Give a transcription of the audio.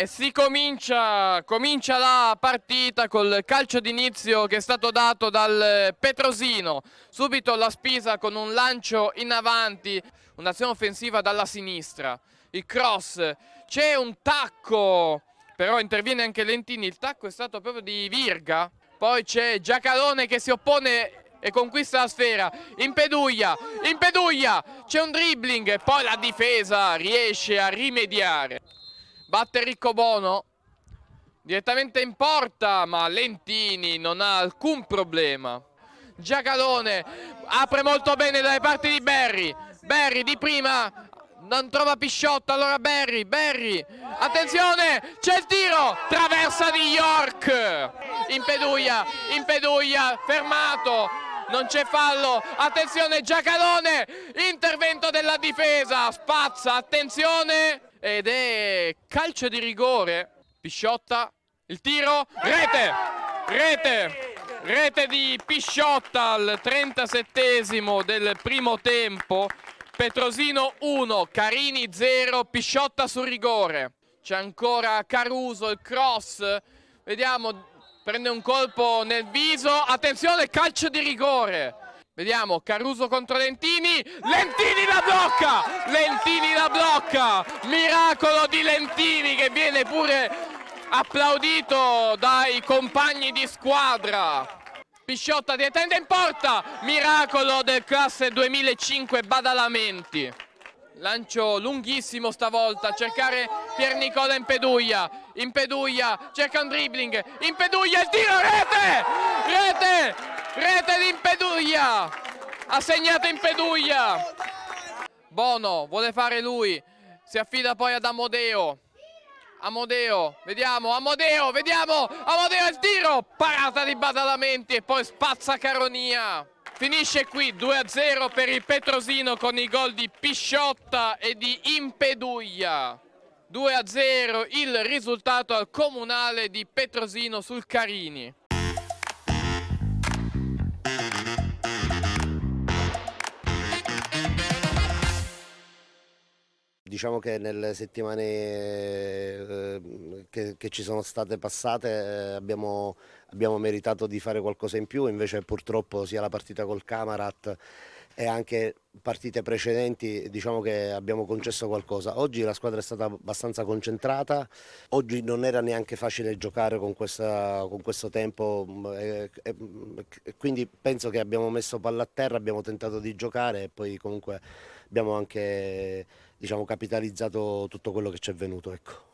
E si comincia la partita col calcio d'inizio che è stato dato dal Petrosino. Subito la Spisa con un lancio in avanti, un'azione offensiva dalla sinistra. Il cross, c'è un tacco, però interviene anche Lentini, il tacco è stato proprio di Virga. Poi c'è Giacalone che si oppone e conquista la sfera. Impeduia, c'è un dribbling e poi la difesa riesce a rimediare. Batte Riccobono direttamente in porta, ma Lentini non ha alcun problema. Giacalone apre molto bene dalle parti di Berry. Berry di prima non trova Pisciotta, allora Berry, attenzione, c'è il tiro, traversa di York. Impeduia, fermato, non c'è fallo, attenzione Giacalone, intervento della difesa, spazza, attenzione, ed è calcio di rigore. Pisciotta, il tiro, rete di Pisciotta al 37esimo del primo tempo. Petrosino 1, Carini 0, Pisciotta sul rigore. C'è ancora Caruso, il cross, vediamo, prende un colpo nel viso, attenzione, calcio di rigore. Vediamo, Caruso contro Lentini, Lentini la blocca, miracolo di Lentini che viene pure applaudito dai compagni di squadra. Pisciotta direttamente in porta, miracolo del classe 2005 Badalamenti. Lancio lunghissimo stavolta, cercare Pier Nicola Impeduia, cerca un dribbling, Impeduia, il tiro, rete di Impeduia, ha segnato Impeduia. Bono vuole fare lui, si affida poi ad Amodeo, vediamo, il tiro, parata di Badalamenti e poi spazza Caronia. Finisce qui 2-0 per il Petrosino con i gol di Pisciotta e di Impeduia. 2-0 il risultato al comunale di Petrosino sul Carini. Diciamo che nelle settimane che ci sono state passate abbiamo meritato di fare qualcosa in più, invece purtroppo sia la partita col Camarat e anche partite precedenti diciamo che abbiamo concesso qualcosa. Oggi la squadra è stata abbastanza concentrata, oggi non era neanche facile giocare con questo tempo, quindi penso che abbiamo messo palla a terra, abbiamo tentato di giocare e poi comunque abbiamo anche capitalizzato tutto quello che ci è venuto, ecco.